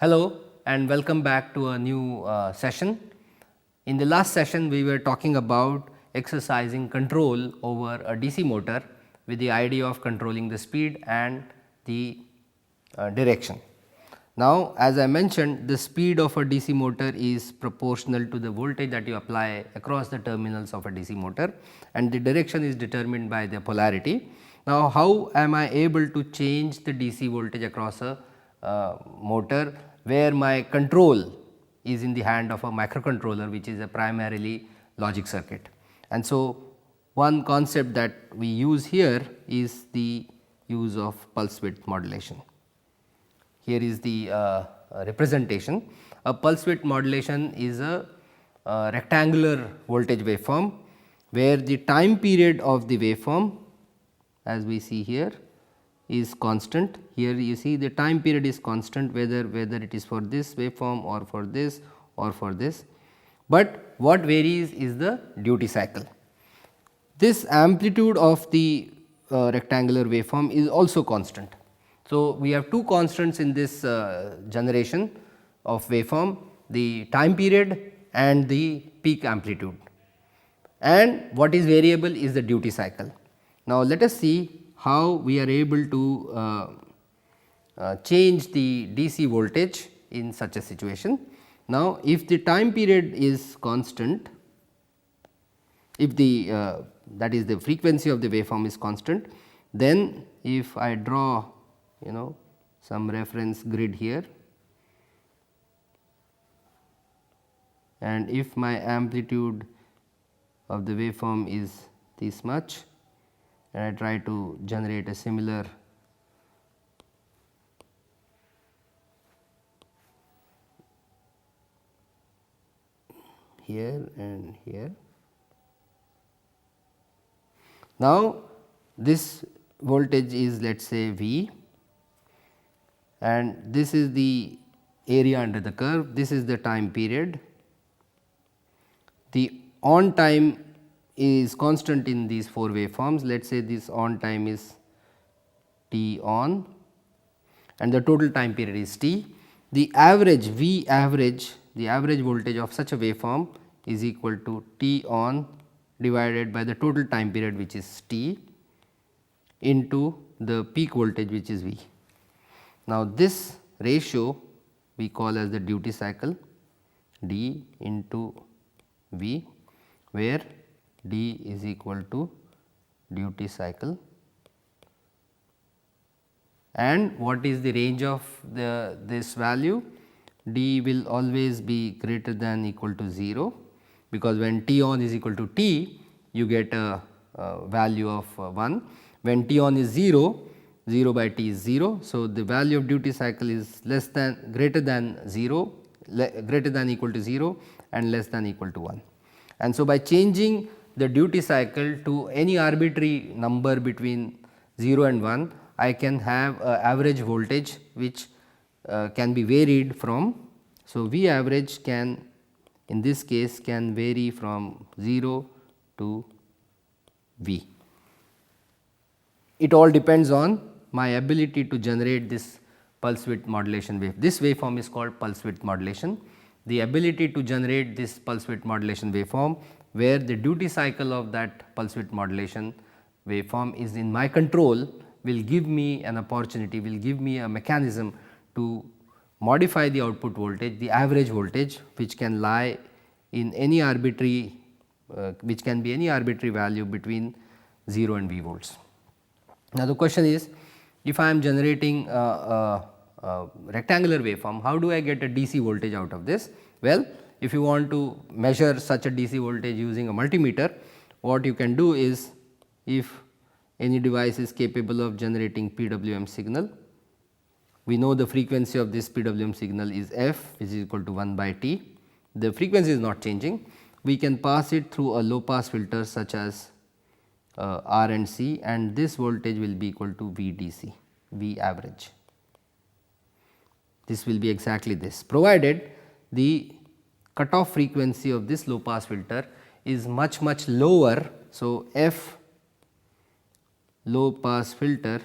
Hello and welcome back to a new session. In the last session we were talking about exercising control over a DC motor with the idea of controlling the speed and the direction. Now, as I mentioned, the speed of a DC motor is proportional to the voltage that you apply across the terminals of a DC motor, and the direction is determined by the polarity. Now, how am I able to change the DC voltage across a motor where my control is in the hand of a microcontroller, which is a primarily logic circuit? And so, one concept that we use here is the use of pulse width modulation. Here is the representation. A pulse width modulation is a rectangular voltage waveform, where the time period of the waveform, as we see here, is constant. Here you see the time period is constant, whether it is for this waveform or for this or for this, but what varies is the duty cycle. This amplitude of the rectangular waveform is also constant. So, we have two constants in this generation of waveform, the time period and the peak amplitude, and what is variable is the duty cycle. Now, let us see how we are able to change the DC voltage in such a situation. Now, if the time period is constant, if the that is the frequency of the waveform is constant, then if I draw some reference grid here, and if my amplitude of the waveform is this much, and I try to generate a similar here and here. Now, this voltage is, let us say, V, and this is the area under the curve, this is the time period. The on time is constant in these four waveforms. Let us say this on time is T on and the total time period is T. The average V average, the average voltage of such a waveform is equal to T on divided by the total time period, which is T, into the peak voltage, which is V. Now, this ratio we call as the duty cycle, D into V, where D is equal to duty cycle, and what is the range of this value? D will always be greater than equal to 0, because when T on is equal to T, you get a value of 1. When T on is 0, 0 by T is 0. So, the value of duty cycle is less than, greater than 0, greater than equal to 0 and less than equal to 1. And so, by changing the duty cycle to any arbitrary number between 0 and 1, I can have a average voltage which can be varied from. So, V average can, in this case, can vary from 0 to V. It all depends on my ability to generate this pulse width modulation wave. This waveform is called pulse width modulation. The ability to generate this pulse width modulation waveform, where the duty cycle of that pulse width modulation waveform is in my control, will give me an opportunity, will give me a mechanism to modify the output voltage, the average voltage, which can lie in any arbitrary, which can be any arbitrary value between 0 and V volts. Now, the question is, if I am generating a rectangular waveform, how do I get a DC voltage out of this? Well, if you want to measure such a DC voltage using a multimeter, what you can do is, if any device is capable of generating PWM signal, we know the frequency of this PWM signal is f, which is equal to 1 by T. The frequency is not changing. We can pass it through a low pass filter such as R and C, and this voltage will be equal to VDC, V average. This will be exactly this, provided the cutoff frequency of this low pass filter is much lower. So, F low pass filter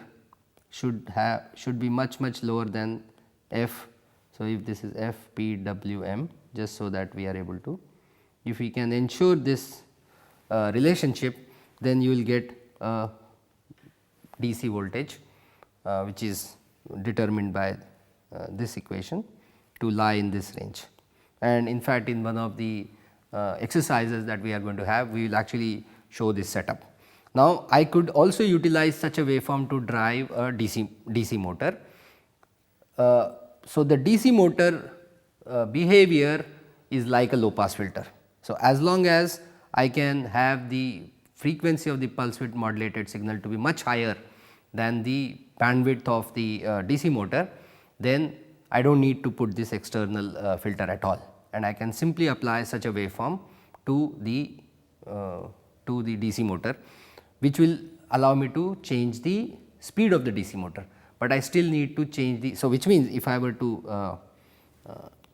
should be much lower than f So, if this is FPWM, just so that we are able to, if we can ensure this relationship, then you will get a DC voltage which is determined by this equation to lie in this range. And in fact, in one of the exercises that we are going to have, we will actually show this setup. Now, I could also utilize such a waveform to drive a DC motor. So, the DC motor behavior is like a low pass filter. So, as long as I can have the frequency of the pulse width modulated signal to be much higher than the bandwidth of the DC motor, then I do not need to put this external filter at all, and I can simply apply such a waveform to the DC motor, which will allow me to change the speed of the DC motor, but I still need to change the. So, which means if I were to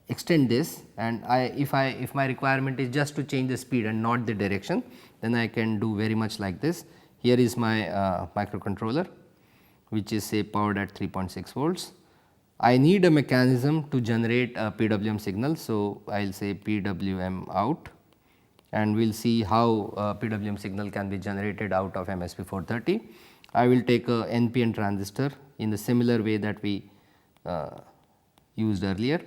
extend this, and if my requirement is just to change the speed and not the direction, then I can do very much like this. Here is my microcontroller, which is say powered at 3.6 volts. I need a mechanism to generate a PWM signal. So, I will say PWM out, and we will see how PWM signal can be generated out of MSP 430. I will take a NPN transistor in the similar way that we used earlier,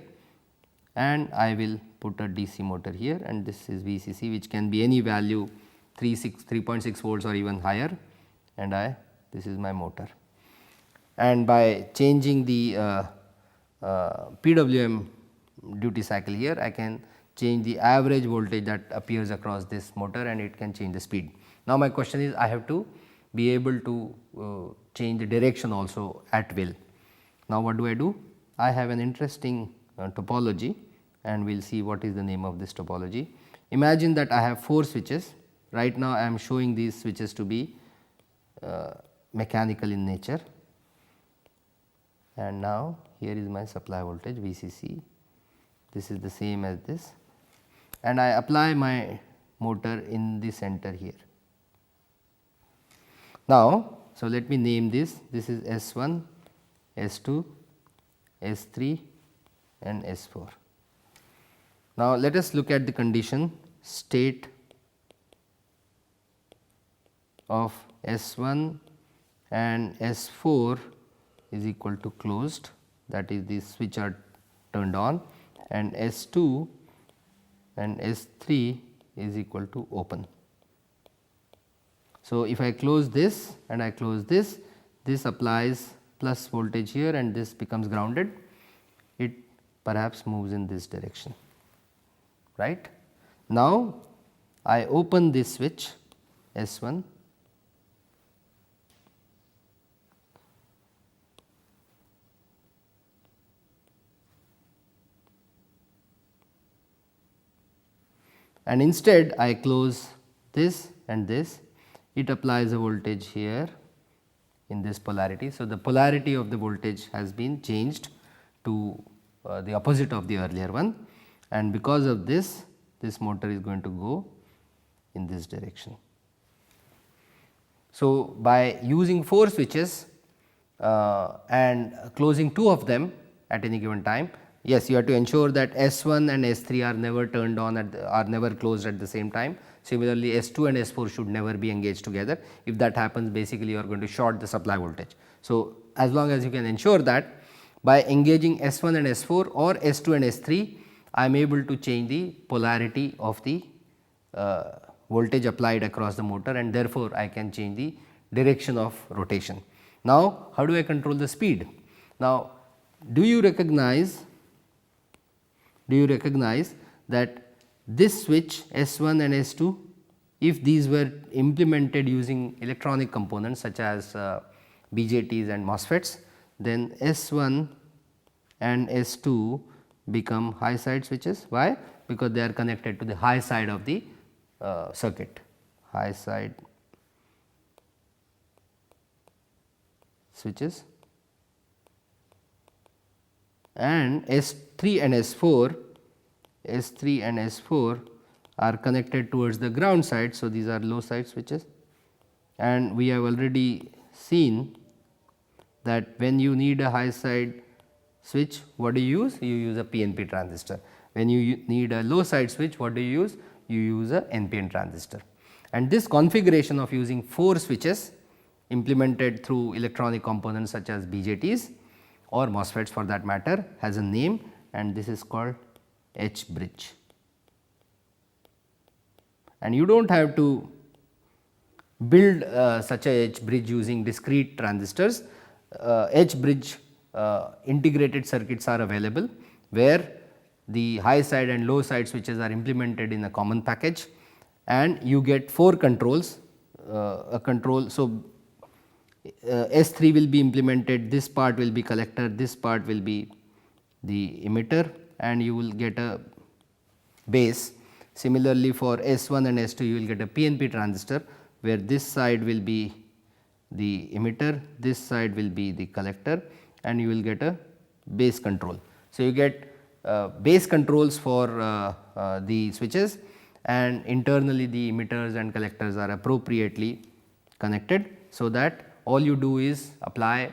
and I will put a DC motor here, and this is VCC, which can be any value 3.6 volts or even higher, and this is my motor. And by changing the PWM duty cycle here, I can change the average voltage that appears across this motor, and it can change the speed. Now, my question is, I have to be able to change the direction also at will. Now, what do? I have an interesting topology, and we will see what is the name of this topology. Imagine that I have 4 switches. Right now, I am showing these switches to be mechanical in nature, and now here is my supply voltage VCC. This is the same as this, and I apply my motor in the center here. Now, so let me name this. This is S1, S2, S3 and S4. Now, let us look at the condition state of S1 and S4 is equal to closed, that is the switch are turned on, and S2 and S3 is equal to open. So, if I close this and I close this, this applies plus voltage here and this becomes grounded, it perhaps moves in this direction, right. Now, I open this switch S1, and instead I close this and this, it applies a voltage here in this polarity. So, the polarity of the voltage has been changed to the opposite of the earlier one, and because of this, this motor is going to go in this direction. So, by using 4 switches and closing 2 of them at any given time, yes, you have to ensure that S1 and S3 are never turned on are never closed at the same time. Similarly, S2 and S4 should never be engaged together. If that happens, basically you are going to short the supply voltage. So, as long as you can ensure that by engaging S1 and S4 or S2 and S3, I am able to change the polarity of the voltage applied across the motor, and therefore, I can change the direction of rotation. Now, how do I control the speed? Now, do you recognize that this switch S1 and S2, if these were implemented using electronic components such as BJTs and MOSFETs, then S1 and S2 become high side switches. Why? Because they are connected to the high side of the circuit, high side switches, and S3 and S4 are connected towards the ground side. So, these are low side switches, and we have already seen that when you need a high side switch, what do you use? You use a PNP transistor. When you need a low side switch, what do you use? You use a NPN transistor. And this configuration of using 4 switches implemented through electronic components such as BJTs or MOSFETs for that matter has a name, and this is called H bridge. And you do not have to build such a H bridge using discrete transistors. H bridge integrated circuits are available, where the high side and low side switches are implemented in a common package, and you get 4 controls, a control. So, S3 will be implemented, this part will be collector, this part will be the emitter, and you will get a base. Similarly, for S1 and S2 you will get a PNP transistor, where this side will be the emitter, this side will be the collector, and you will get a base control. So, you get base controls for the switches, and internally the emitters and collectors are appropriately connected, so that all you do is apply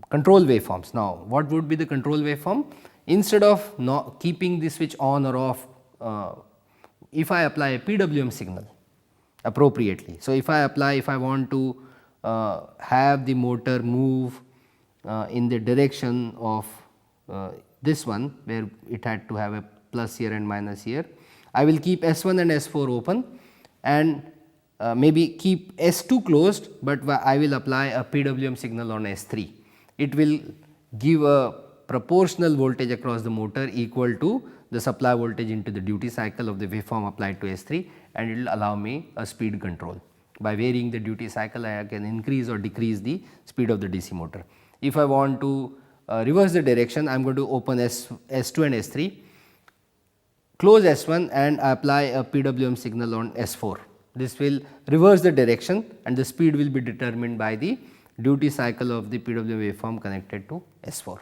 control waveforms. Now, what would be the control waveform? Instead of not keeping the switch on or off, if I apply a PWM signal appropriately. So, if I want to have the motor move in the direction of this one, where it had to have a plus here and minus here, I will keep S1 and S4 open and maybe keep S2 closed, but I will apply a PWM signal on S3. It will give a proportional voltage across the motor equal to the supply voltage into the duty cycle of the waveform applied to S3, and it will allow me a speed control. By varying the duty cycle, I can increase or decrease the speed of the DC motor. If I want to reverse the direction, I am going to open S2 and S3, close S1 and apply a PWM signal on S4. This will reverse the direction, and the speed will be determined by the duty cycle of the PWM waveform connected to S4.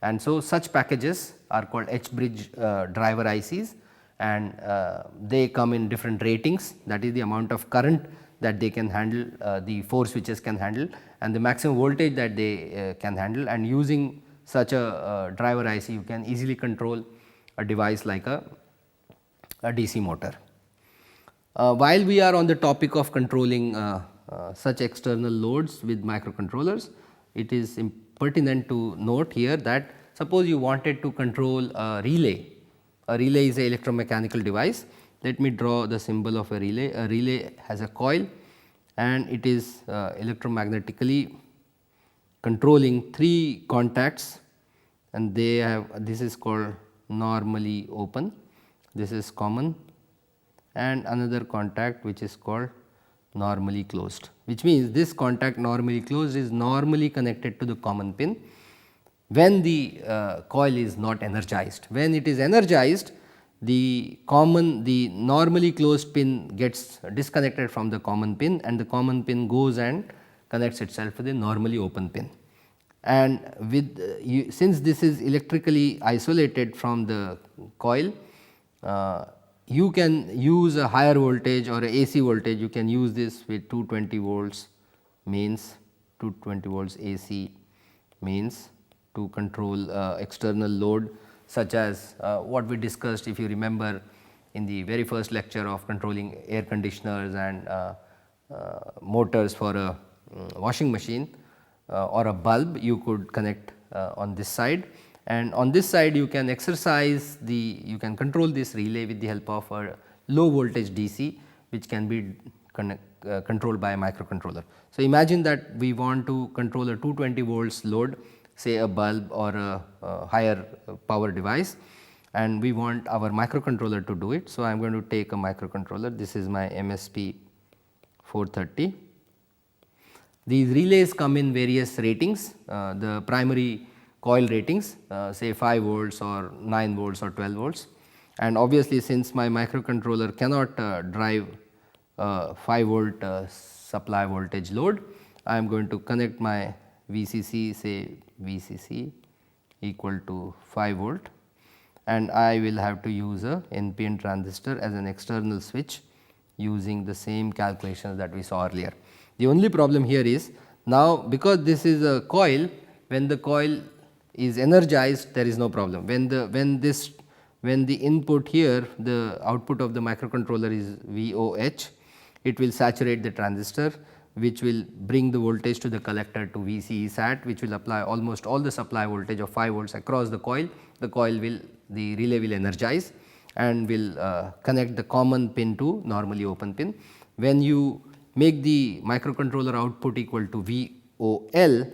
And so, such packages are called H bridge driver ICs, and they come in different ratings, that is the amount of current that they can handle, the 4 switches can handle, and the maximum voltage that they can handle. And using such a driver IC, you can easily control a device like a DC motor. While we are on the topic of controlling such external loads with microcontrollers, it is pertinent to note here that suppose you wanted to control a relay. A relay is an electromechanical device. Let me draw the symbol of a relay. A relay has a coil, and it is electromagnetically controlling 3 contacts, and they have, this is called normally open, this is common, and another contact which is called normally closed, which means this contact normally closed is normally connected to the common pin when the coil is not energized. When it is energized, the normally closed pin gets disconnected from the common pin, and the common pin goes and connects itself to the normally open pin. And with since this is electrically isolated from the coil, you can use a higher voltage or a AC voltage. You can use this with 220 volts mains, 220 volts AC mains to control external load, such as what we discussed, if you remember, in the very first lecture of controlling air conditioners and motors for a washing machine or a bulb. You could connect on this side, and on this side you can you can control this relay with the help of a low voltage DC, which can be controlled by a microcontroller. So, imagine that we want to control a 220 volts load, say a bulb or a higher power device, and we want our microcontroller to do it. So, I am going to take a microcontroller. This is my MSP 430. These relays come in various ratings, the primary coil ratings, say 5 volts or 9 volts or 12 volts, and obviously since my microcontroller cannot drive 5 volt supply voltage load, I am going to connect my VCC, say VCC equal to 5 volt, and I will have to use a NPN transistor as an external switch using the same calculations that we saw earlier. The only problem here is, now because this is a coil, when the coil is energized, there is no problem. When the input here, the output of the microcontroller is VOH, it will saturate the transistor, which will bring the voltage to the collector to VCE sat, which will apply almost all the supply voltage of 5 volts across the coil. The relay will energize and will connect the common pin to normally open pin. When you make the microcontroller output equal to VOL,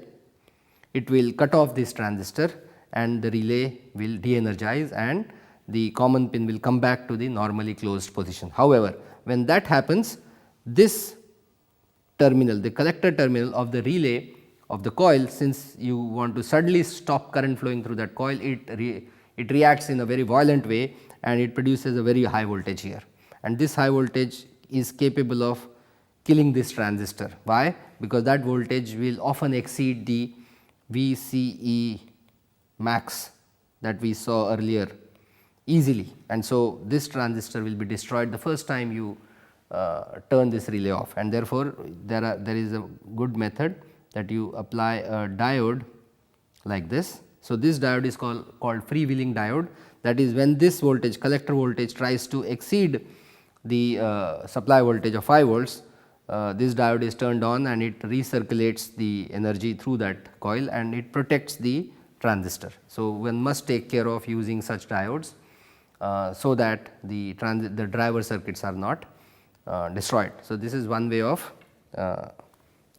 it will cut off this transistor and the relay will de-energize and the common pin will come back to the normally closed position. However, when that happens, this terminal, the collector terminal of the relay of the coil, since you want to suddenly stop current flowing through that coil, it reacts in a very violent way and it produces a very high voltage here, and this high voltage is capable of killing this transistor. Why? Because that voltage will often exceed the VCE max that we saw earlier easily, and so this transistor will be destroyed the first time you turn this relay off, and therefore, there is a good method that you apply a diode like this. So, this diode is called freewheeling diode, that is when this voltage, collector voltage, tries to exceed the supply voltage of 5 volts, this diode is turned on and it recirculates the energy through that coil and it protects the transistor. So, one must take care of using such diodes so that the driver circuits are not destroyed. So, this is one way of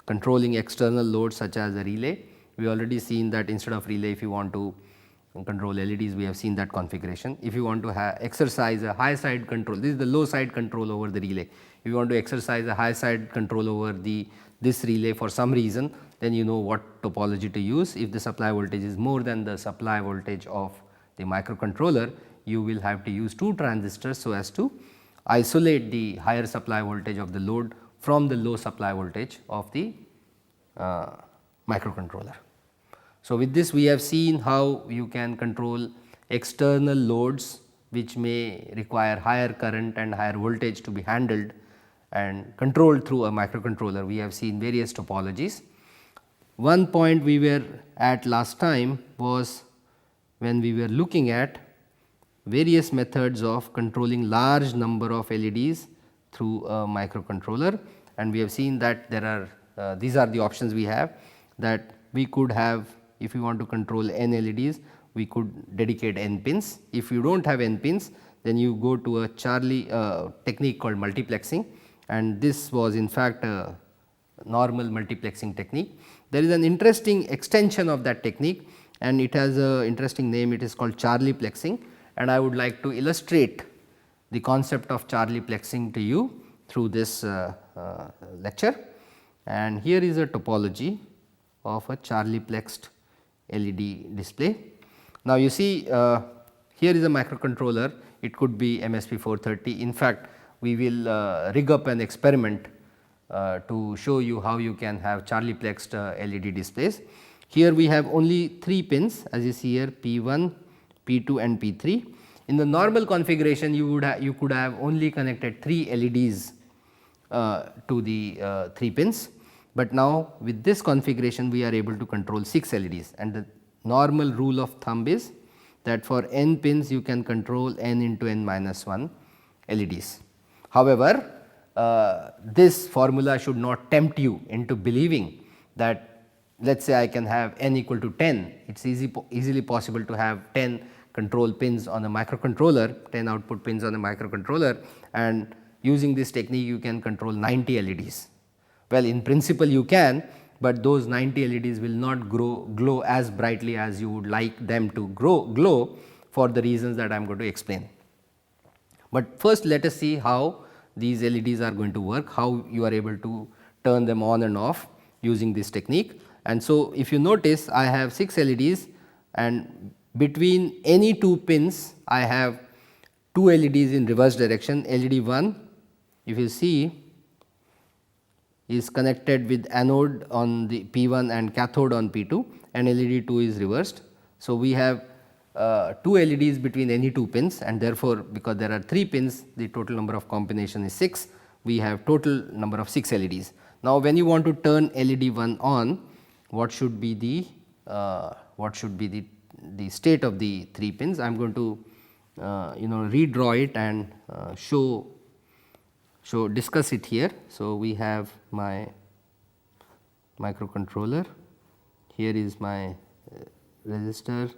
controlling external loads such as a relay. We already seen that instead of relay, if you want to control LEDs, we have seen that configuration. If you want to exercise a high side control, this is the low side control over the relay. If you want to exercise a high side control over this relay for some reason, then you know what topology to use. If the supply voltage is more than the supply voltage of the microcontroller, you will have to use 2 transistors so as to isolate the higher supply voltage of the load from the low supply voltage of the microcontroller. So, with this we have seen how you can control external loads which may require higher current and higher voltage to be handled and controlled through a microcontroller. We have seen various topologies. One point we were at last time was when we were looking at various methods of controlling large number of LEDs through a microcontroller, and we have seen that there are these are the options we have, that we could have, if we want to control n LEDs, we could dedicate n pins. If you do not have n pins, then you go to a technique called multiplexing, and this was in fact a normal multiplexing technique. There is an interesting extension of that technique and it has a interesting name, it is called Charlieplexing, and I would like to illustrate the concept of Charlieplexing to you through this lecture. And here is a topology of a Charlieplexed LED display. Now, you see here is a microcontroller, it could be MSP430. In fact, we will rig up an experiment to show you how you can have Charlieplexed LED displays. Here we have only 3 pins, as you see here, P1, P2 and P3. In the normal configuration, you could have only connected 3 LEDs to the 3 pins, but now with this configuration we are able to control 6 LEDs, and the normal rule of thumb is that for n pins you can control n into n minus 1 LEDs. However, this formula should not tempt you into believing that, let us say I can have n equal to 10, it is easily possible to have 10 control pins on a microcontroller, 10 output pins on a microcontroller, and using this technique you can control 90 LEDs. Well, in principle you can, but those 90 LEDs will not glow as brightly as you would like them to glow for the reasons that I am going to explain. But first let us see how these LEDs are going to work, how you are able to turn them on and off using this technique. And so, if you notice, I have 6 LEDs, and between any 2 pins I have 2 LEDs in reverse direction. LED 1, if you see, is connected with anode on the P1 and cathode on P2, and LED 2 is reversed. So, we have 2 LEDs between any 2 pins, and therefore, because there are 3 pins, the total number of combination is 6. We have total number of 6 LEDs. Now, when you want to turn LED 1 on, what should be the what should be the state of the 3 pins. I am going to redraw it and discuss it here. So, we have my microcontroller, here is my resistor,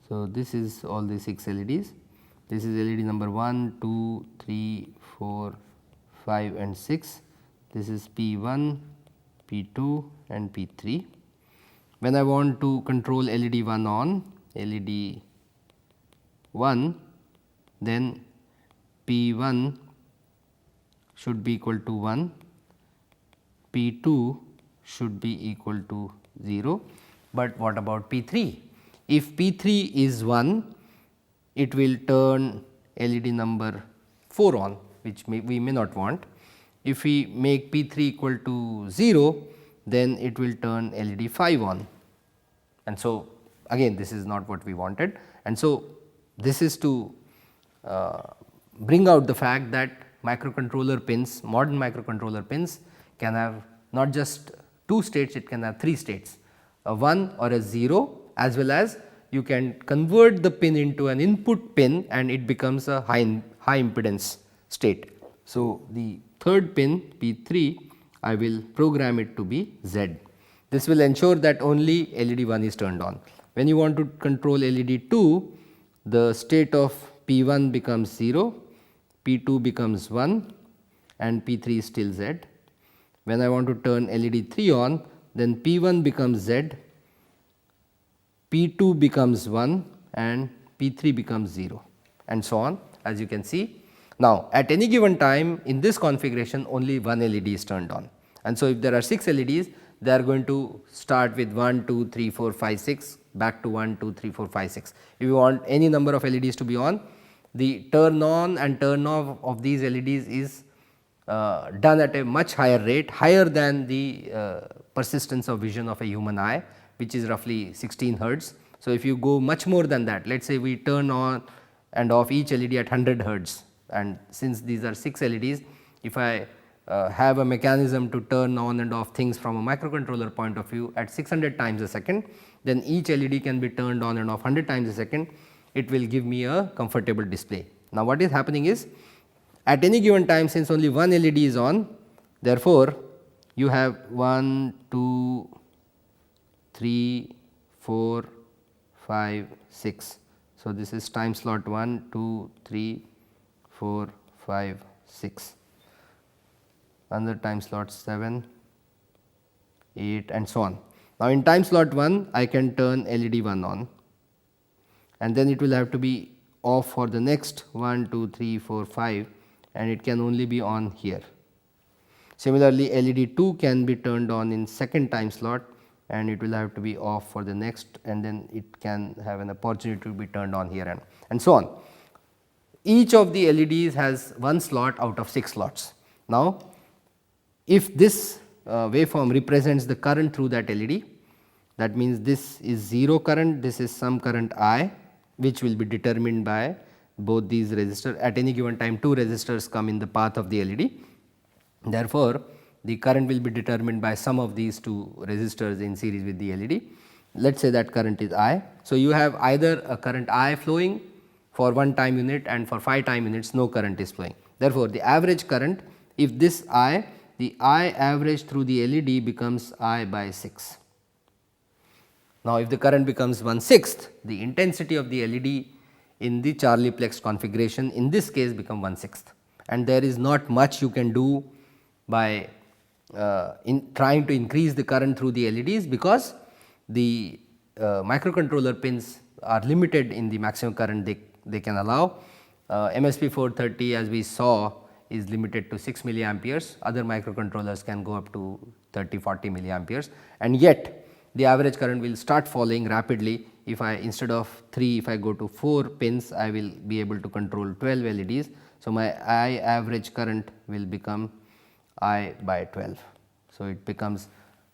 so this is all the 6 LEDs. This is LED number 1, 2, 3, 4, 5 and 6. This is P1, P2 and P3. When I want to control LED 1 on, LED 1, then P1 should be equal to 1, P2 should be equal to 0, but what about P3? If P3 is 1, it will turn LED number 4 on, which we may not want. If we make P3 equal to 0, then it will turn LED 5 on, and so again this is not what we wanted. And so this is to bring out the fact that microcontroller pins, modern microcontroller pins can have not just 2 states, it can have 3 states, a 1 or a 0, as well as you can convert the pin into an input pin and it becomes a high impedance state. So, the third pin P3, I will program it to be Z. This will ensure that only LED 1 is turned on. When you want to control LED 2, the state of P1 becomes 0, P2 becomes 1 and P3 is still Z. When I want to turn LED 3 on, then P1 becomes Z, P2 becomes 1 and P3 becomes 0, and so on, as you can see. Now, at any given time in this configuration only one LED is turned on, and so if there are 6 LEDs, they are going to start with 1, 2, 3, 4, 5, 6 back to 1, 2, 3, 4, 5, 6. If you want any number of LEDs to be on, the turn on and turn off of these LEDs is done at a much higher rate, higher than the persistence of vision of a human eye, which is roughly 16 hertz. So, if you go much more than that, let us say we turn on and off each LED at 100 hertz, and since these are 6 LEDs, if I have a mechanism to turn on and off things from a microcontroller point of view at 600 times a second, then each LED can be turned on and off 100 times a second, it will give me a comfortable display. Now, what is happening is, at any given time, since only one LED is on, therefore, you have 1, 2, 3, 4, 5, 6. So, this is time slot 1, 2, 3, 4, 5, 6. Another time slot 7, 8 and so on. Now, in time slot 1, I can turn LED 1 on, and then it will have to be off for the next 1, 2, 3, 4, 5, and it can only be on here. Similarly, LED 2 can be turned on in second time slot, and it will have to be off for the next, and then it can have an opportunity to be turned on here, and so on. Each of the LEDs has one slot out of 6 slots. Now, if this waveform represents the current through that LED, that means this is 0 current, this is some current I, which will be determined by both these resistors. At any given time, 2 resistors come in the path of the LED. Therefore, the current will be determined by some of these 2 resistors in series with the LED. Let us say that current is I. So, you have either a current I flowing for 1 time unit, and for 5 time units no current is flowing. Therefore, the average current, if this I, the I average through the LED becomes I by 6. Now, if the current becomes 1/6, the intensity of the LED in the Charlieplex configuration in this case become 1/6, and there is not much you can do by in trying to increase the current through the LEDs, because the microcontroller pins are limited in the maximum current they can allow. MSP 430, as we saw, is limited to 6 milliamperes, other microcontrollers can go up to 30-40 milliamperes, and yet the average current will start falling rapidly. If I, instead of 3, if I go to 4 pins, I will be able to control 12 LEDs. So, my I average current will become I by 12. So, it becomes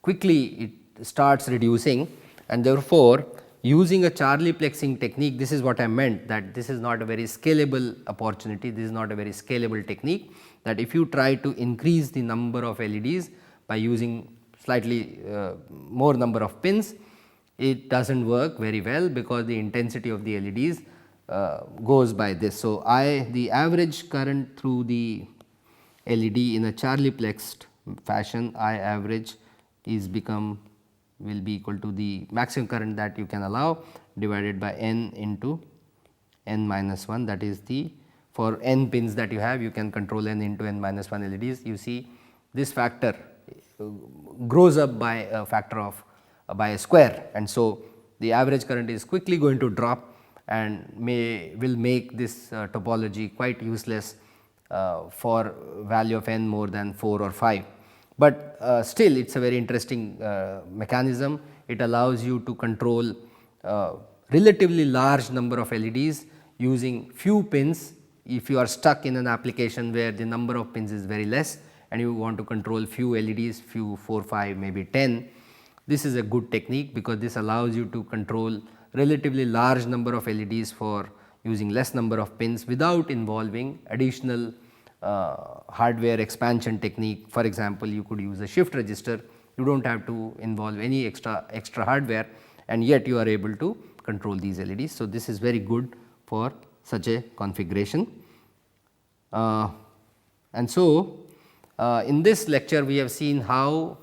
quickly it starts reducing, and therefore, using a Charlieplexing technique, this is what I meant, that this is not a very scalable opportunity, this is not a very scalable technique, that if you try to increase the number of LEDs by using slightly more number of pins, it does not work very well, because the intensity of the LEDs goes by this. So, the average current through the LED in a Charlieplexed fashion, I average will be equal to the maximum current that you can allow divided by n into n minus 1, that is the, for n pins that you have, you can control n into n minus 1 LEDs. You see this factor grows up by a factor of by a square, and so the average current is quickly going to drop and will make this topology quite useless for value of n more than 4 or 5. But still it is a very interesting mechanism. It allows you to control relatively large number of LEDs using few pins. If you are stuck in an application where the number of pins is very less and you want to control few LEDs, few 4, 5, maybe 10, this is a good technique, because this allows you to control relatively large number of LEDs for using less number of pins without involving additional hardware expansion technique. For example, you could use a shift register, you do not have to involve any extra hardware, and yet you are able to control these LEDs. So, this is very good for such a configuration. And so, in this lecture we have seen how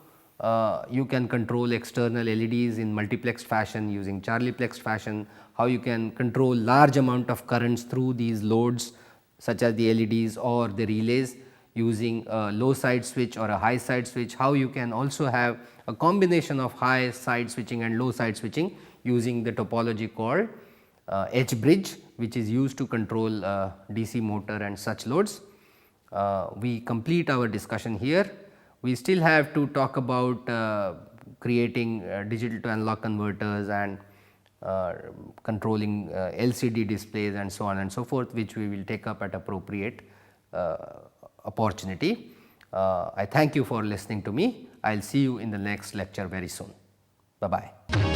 you can control external LEDs in multiplexed fashion using Charlieplexed fashion, how you can control large amount of currents through these loads such as the LEDs or the relays using a low side switch or a high side switch, how you can also have a combination of high side switching and low side switching using the topology called H bridge, which is used to control DC motor and such loads. We complete our discussion here. We still have to talk about creating digital to analog converters and controlling LCD displays and so on and so forth, which we will take up at appropriate opportunity. I thank you for listening to me. I will see you in the next lecture very soon. Bye bye.